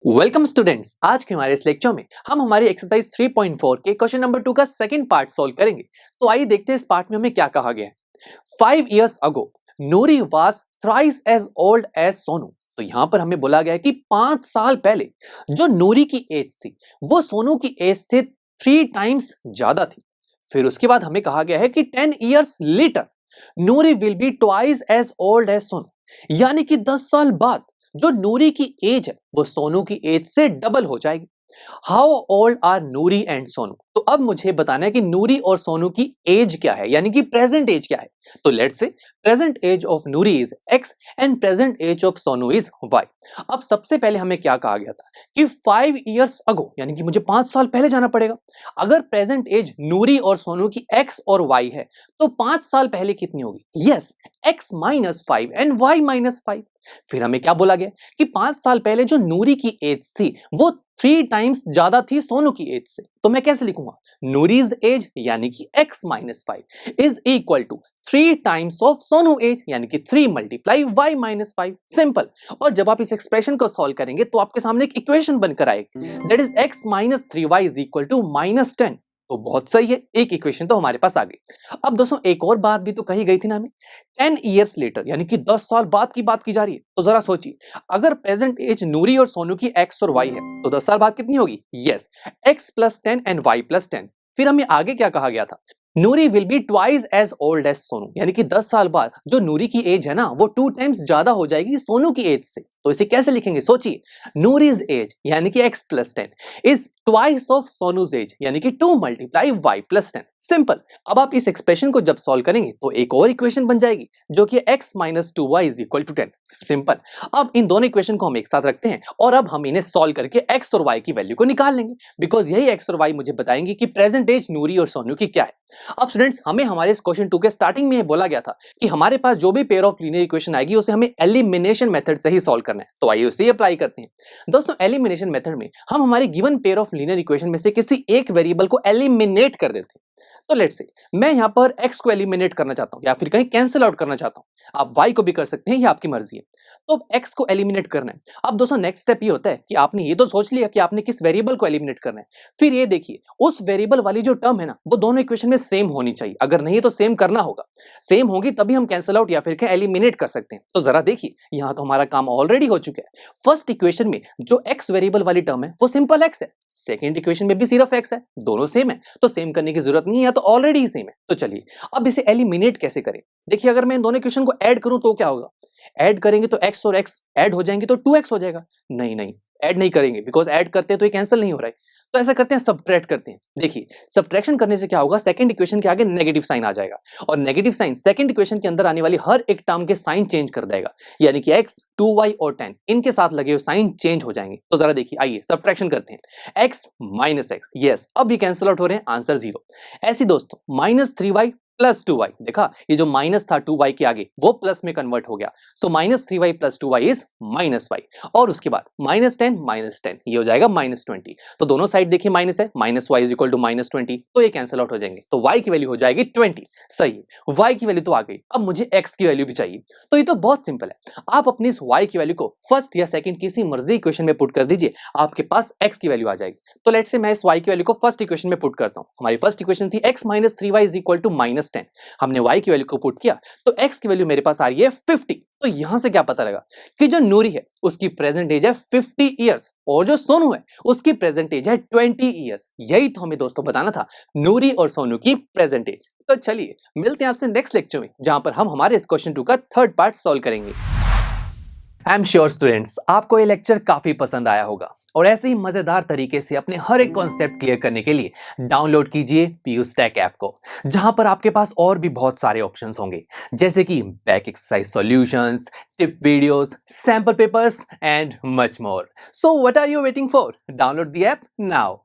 Welcome students. आज के हमारे इस लेक्चर में हम हमारी एक्सरसाइज 3.4 के क्वेश्चन नंबर 2 का सेकंड पार्ट सॉल्व करेंगे। तो आइए देखते हैं इस पार्ट में हमें क्या कहा गया है। 5 years ago Noori was thrice as old as Sonu. तो यहां पर हमें बोला गया है कि 5 साल पहले जो नूरी की एज थी वो सोनू की एज से 3 टाइम्स ज्यादा थी। फिर उसके बाद हमें कहा गया है कि 10 years later Noori will be twice as old as Sonu, यानी कि 10 साल बाद जो नूरी की एज है वो सोनू की एज से डबल हो जाएगी। How old are Noori and Sonu? तो अब मुझे बताना है कि नूरी और सोनू की एज क्या है, यानी कि प्रेजेंट एज क्या है। तो let's say present age of Noori is x and present age of Sonu is y। अब सबसे पहले हमें क्या कहा गया था कि 5 years ago, यानी कि मुझे 5 साल पहले जाना पड़ेगा। अगर प्रेजेंट एज नूरी और सोनू की x और y है तो 5 साल पहले कितनी होगी? Yes, x minus 5 and y minus 5। फिर हमें क्या बोला गया कि 5 साल पहले जो नूरी की एज थी वो 3 टाइम्स ज्यादा थी सोनू की एज से। तो मैं कैसे लिखूंगा? नूरीज एज यानी कि x minus 5 is equal to 3 times of Sonu age यानी कि 3 मल्टीप्लाई y माइनस 5। सिंपल। और जब आप इस एक्सप्रेशन को सॉल्व करेंगे तो आपके सामने एक इक्वेशन बनकर आएगी, that is x minus 3y is equal to minus 10। तो बहुत सही है, एक इक्वेशन तो हमारे पास आ गई। अब दोस्तों एक और बात भी तो कही गई थी ना हमें, 10 years later यानी कि 10 साल बाद की बात की जा रही है। तो जरा सोचिए, अगर प्रेजेंट एज नूरी और सोनू की x और y है तो 10 साल बाद कितनी होगी? Yes, x plus 10 and y plus 10। फिर हमें आगे क्या कहा गया था? Noori will be twice as old as Sonu, यानी कि 10 साल बाद जो नूरी की एज है ना वो 2 टाइम्स ज्यादा हो जाएगी सोनू की एज से। तो इसे कैसे लिखेंगे? सोचिए, नूरीज एज यानी कि x plus 10 is twice of Sonu's age यानी कि 2 मल्टीप्लाई y प्लस 10। सिंपल। अब आप इस एक्सप्रेशन को जब सॉल्व करेंगे तो एक और इक्वेशन बन जाएगी जो कि x minus 2y is equal to 10। Simple. अब इन दोनों इक्वेशन को हम एक साथ रखते हैं और अब हम इन्हें सॉल्व करके x और y की वैल्यू को निकाल लेंगे, बिकॉज यही x और y मुझे बताएंगे कि प्रेजेंट एज नूरी और सोनू की क्या है। अब स्टूडेंट्स हमें हमारे इस क्वेश्चन 2 के स्टार्टिंग में बोला गया था कि हमारे पास जो भी पेयर ऑफ लीनियर इक्वेशन आएगी उसे हमें एलिमिनेशन मेथड से ही सॉल्व करना है। तो आइए उसे अप्लाई करते हैं। दोस्तों एलिमिनेशन मेथड में हम हमारी given pair of linear equation में से किसी एक वेरिएबल को एलिमिनेट कर देते हैं। तो लेट्स से मैं यहां पर x को एलिमिनेट करना चाहता हूं या फिर कहीं कैंसिल आउट करना चाहता हूं। आप y को भी कर सकते हैं, ये आपकी मर्जी है। तो x को एलिमिनेट करना है। अब दोस्तों नेक्स्ट स्टेप ये होता है कि आपने ये तो सोच लिया कि आपने किस वेरिएबल को एलिमिनेट करना है। फिर ये देखिए उस वेरिएबल वाली जो टर्म है ना वो दोनों इक्वेशन में सेम होनी चाहिए। अगर नहीं तो सेम करना होगा, सेम होगी तभी हम कैंसिल आउट या फिर क्या एलिमिनेट कर सकते हैं। तो जरा देखिए यहां तो हमारा काम ऑलरेडी हो चुका है। फर्स्ट इक्वेशन में जो x वेरिएबल वाली टर्म है वो सिंपल x है, सेकेंड इक्वेशन में भी सिर्फ x है, दोनों सेम है तो सेम करने की जरूरत नहीं है, तो ऑलरेडी सेम है। तो चलिए अब इसे एलिमिनेट कैसे करें। देखिए अगर मैं इन दोनों इक्वेशन को ऐड करूं तो क्या होगा? ऐड करेंगे तो x और x ऐड हो जाएंगे तो 2x हो जाएगा। नहीं नहीं, ऐड नहीं करेंगे बिकॉज ऐड करते हैं तो ये कैंसिल नहीं हो रहा है। तो ऐसा करते हैं, सब्ट्रैक्ट करते हैं। देखिए सब्ट्रैक्शन करने से क्या होगा, सेकंड इक्वेशन के आगे नेगेटिव साइन आ जाएगा और नेगेटिव साइन सेकंड इक्वेशन के अंदर आने वाली हर एक टर्म के साइन चेंज कर देगा, यानी कि x 2y और 10 इनके साथ लगे हुए साइन चेंज हो जाएंगे। तो जरा देखिए, आइए सब्ट्रैक्शन करते हैं। x माइनस x, यस अब ये कैंसिल आउट हो रहे हैं, आंसर 0। ऐसे दोस्तों माइनस 3y प्लस 2y, देखा ये जो माइनस था 2y के आगे वो प्लस में कन्वर्ट हो गया। So minus 3y plus 2y is minus y। और उसके बाद माइनस 10 ये हो जाएगा माइनस 20। तो दोनों साइड देखिए माइनस है, minus y is equal to minus 20, तो ये कैंसिल आउट हो जाएंगे। तो y की वैल्यू हो जाएगी 20। सही है, y की वैल्यू तो आ गई। अब मुझे x की वैल्यू भी चाहिए। तो ये तो बहुत सिंपल है, आप अपनी इस y की वैल्यू को फर्स्ट या सेकंड किसी मर्जी इक्वेशन में पुट कर दीजिए, आपके पास x की वैल्यू आ जाएगी। तो लेट्स से मैं इस y की वैल्यू को फर्स्ट इक्वेशन में पुट करता हूं। हमारी फर्स्ट इक्वेशन थी x minus 3y is equal to minus 10। हमने y की वैल्यू को पुट किया तो x की वैल्यू मेरे पास आ रही है 50। तो यहां से क्या पता लगा कि जो नूरी है उसकी प्रेजेंट एज है 50 इयर्स और जो सोनू है उसकी प्रेजेंट एज है 20 इयर्स। यही तो हमें दोस्तों बताना था, नूरी और सोनू की प्रेजेंट एज। तो चलिए मिलते हैं आपसे नेक्स्ट लेक्चर में जहां पर हम हमारे इस क्वेश्चन 2 का थर्ड पार्ट सॉल्व करेंगे। आई एम श्योर स्टूडेंट्स आपको ये लेक्चर काफी पसंद आया होगा और ऐसे ही मजेदार तरीके से अपने हर एक कॉन्सेप्ट क्लियर करने के लिए डाउनलोड कीजिए PUSTACK ऐप को, जहां पर आपके पास और भी बहुत सारे ऑप्शंस होंगे जैसे कि back exercise solutions, tip videos, sample papers and much more. So what are you waiting for? Download the app now.